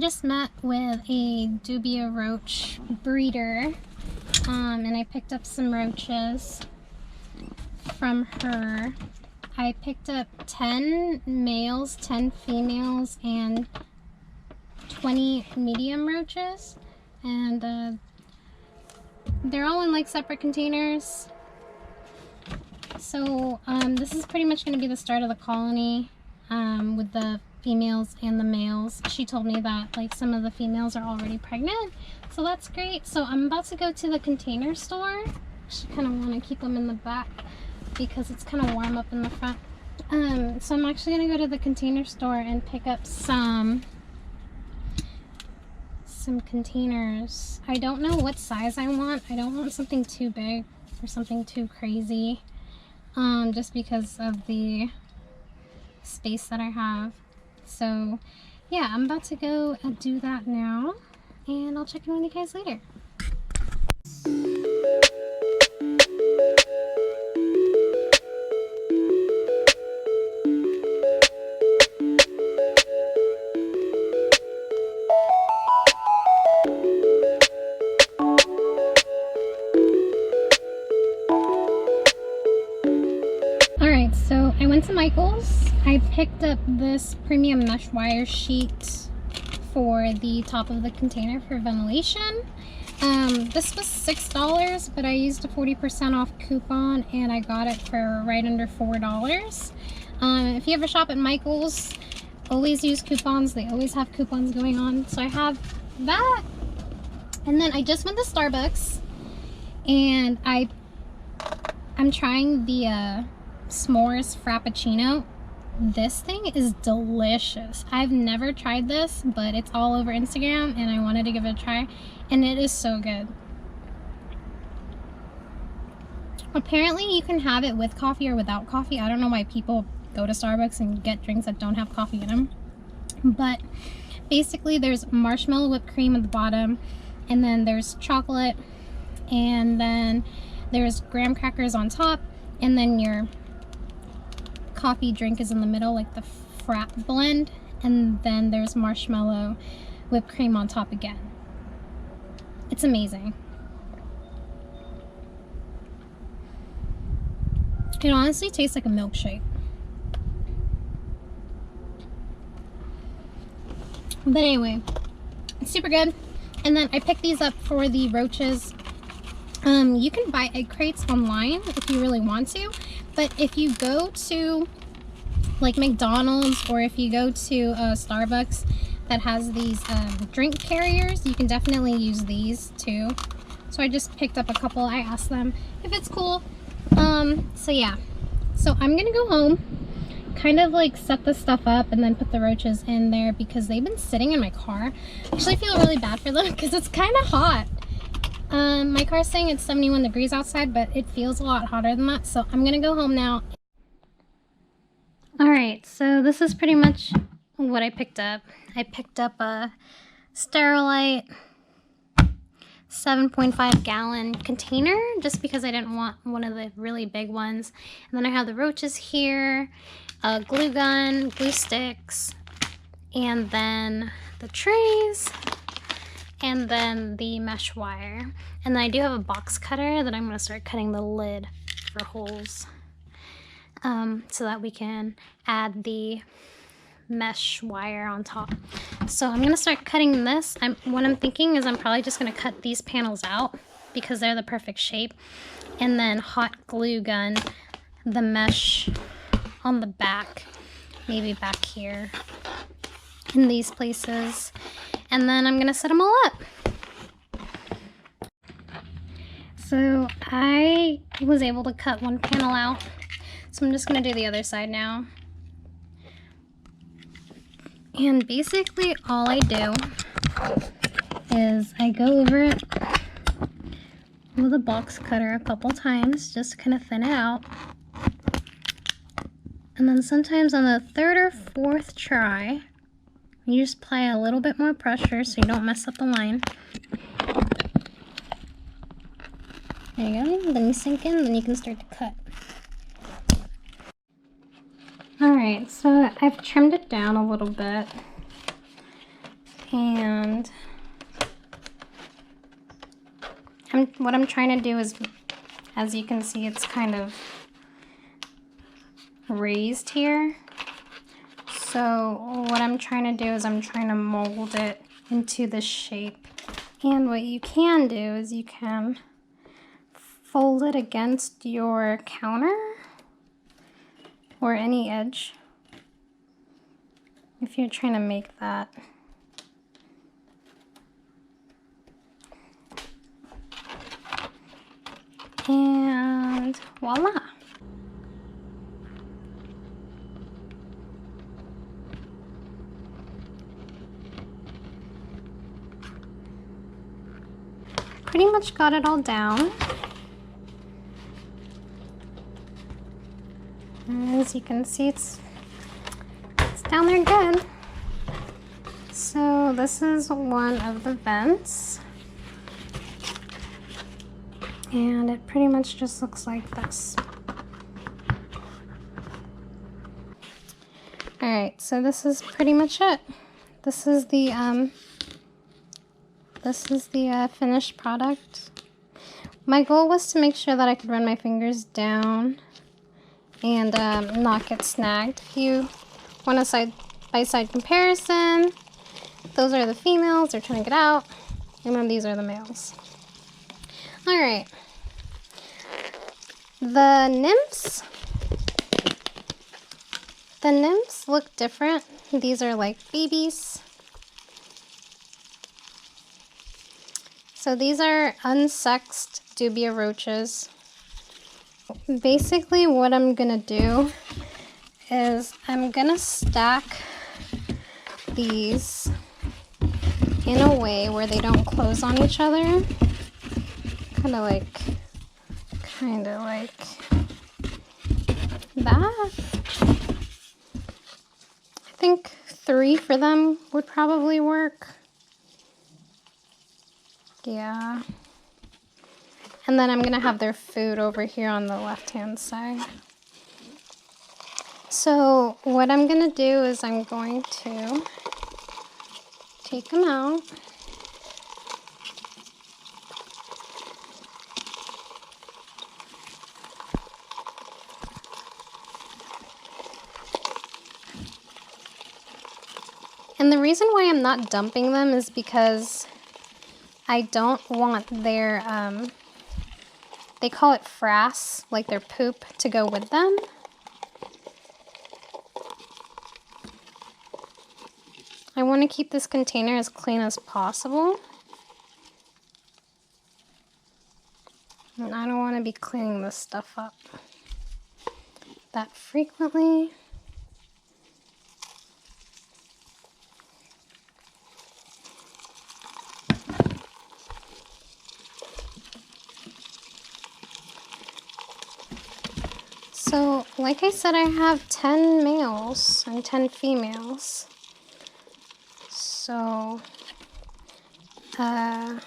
just met with a Dubia roach breeder, and I picked up some roaches from her. I picked up 10 males, 10 females, and 20 medium roaches, and they're all in like separate containers. So this is pretty much going to be the start of the colony with the females and the males. She told me that like some of the females are already pregnant, so that's great. So I'm about to go to the container store. I kind of want to keep them in the back because it's kind of warm up in the front. So I'm actually going to go to the container store and pick up some containers. I don't know what size I want. I don't want something too big or something too crazy, just because of the space that I have. So yeah, I'm about to go and do that now, and I'll check in with you guys later. Alright, so I went to Michael's. I picked up this premium mesh wire sheet for the top of the container for ventilation. This was $6, but I used a 40% off coupon and I got it for right under $4. If you ever shop at Michael's, always use coupons. They always have coupons going on. So I have that. And then I just went to Starbucks and I'm trying the s'mores frappuccino. This thing is delicious. I've never tried this, but it's all over Instagram and I wanted to give it a try, and it is so good. Apparently you can have it with coffee or without coffee. I don't know why people go to Starbucks and get drinks that don't have coffee in them, but basically there's marshmallow whipped cream at the bottom, and then there's chocolate, and then there's graham crackers on top, and then your coffee drink is in the middle, like the frap blend, and then there's marshmallow whipped cream on top again. It's amazing. It honestly tastes like a milkshake. But anyway, it's super good. And then I picked these up for the roaches. You can buy egg crates online if you really want to, but if you go to like McDonald's or if you go to Starbucks that has these drink carriers, you can definitely use these too. So I just picked up a couple. I asked them if it's cool. So yeah, so I'm gonna go home, kind of like set this stuff up and then put the roaches in there because they've been sitting in my car. I actually feel really bad for them because it's kind of hot. My car's saying it's 71 degrees outside, but it feels a lot hotter than that, so I'm gonna go home now. Alright, so this is pretty much what I picked up. I picked up a Sterile 7.5 gallon container just because I didn't want one of the really big ones. And then I have the roaches here, a glue gun, glue sticks, and then the trays, and then the mesh wire. And then I do have a box cutter that I'm going to start cutting the lid for holes, so that we can add the mesh wire on top. So I'm going to start cutting this. What I'm thinking is I'm probably just going to cut these panels out because they're the perfect shape, and then hot glue gun the mesh on the back, maybe back here in these places, and then I'm going to set them all up. So I was able to cut one panel out, so I'm just going to do the other side now. And basically all I do is I go over it with a box cutter a couple times just to kind of thin it out. And then sometimes on the third or fourth try, you just apply a little bit more pressure so you don't mess up the line. There you go. Then you sink in, then you can start to cut. Alright, so I've trimmed it down a little bit. And what I'm trying to do is, as you can see, it's kind of raised here. So what I'm trying to do is I'm trying to mold it into this shape. And what you can do is you can fold it against your counter or any edge if you're trying to make that. And voila! Pretty much got it all down. And as you can see, it's down there good. So this is one of the vents. And it pretty much just looks like this. Alright, so this is pretty much it. This is the finished product. My goal was to make sure that I could run my fingers down and not get snagged. If you want a side-by-side comparison, those are the females, they're trying to get out, and then these are the males. Alright. The nymphs look different. These are like babies. So these are unsexed Dubia roaches. Basically what I'm gonna do is I'm gonna stack these in a way where they don't close on each other. Kind of like that. I think 3 for them would probably work. Yeah. And then I'm gonna have their food over here on the left-hand side. So what I'm gonna do is I'm going to take them out. And the reason why I'm not dumping them is because I don't want their, they call it frass, like their poop, to go with them. I want to keep this container as clean as possible. And I don't want to be cleaning this stuff up that frequently. So, like I said, I have 10 males and 10 females. So, I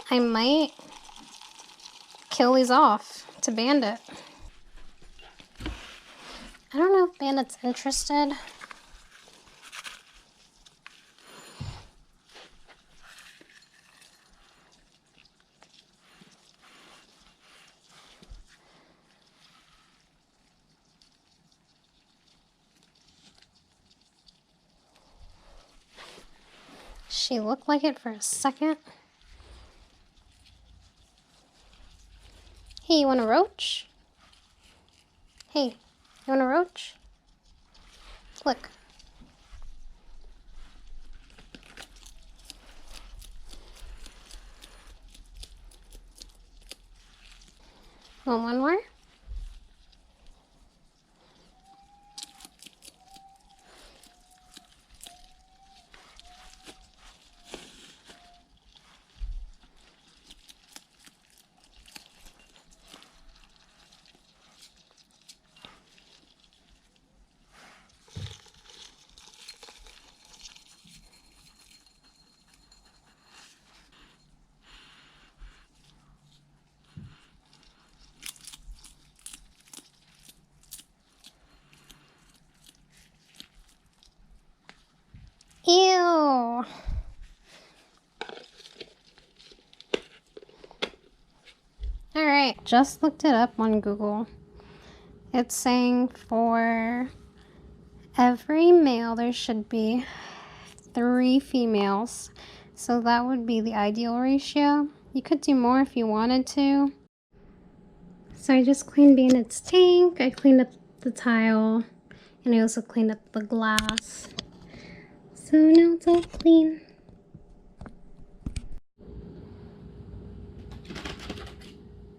might kill these off to Bandit. I don't know if Bandit's interested. She looked like it for a second. Hey, you want a roach? Hey, you want a roach? Look. Want one more? just looked it up on Google. It's saying for every male there should be 3 females. So that would be the ideal ratio. You could do more if you wanted to. So I just cleaned Bandit's tank, I cleaned up the tile, and I also cleaned up the glass. So now it's all clean.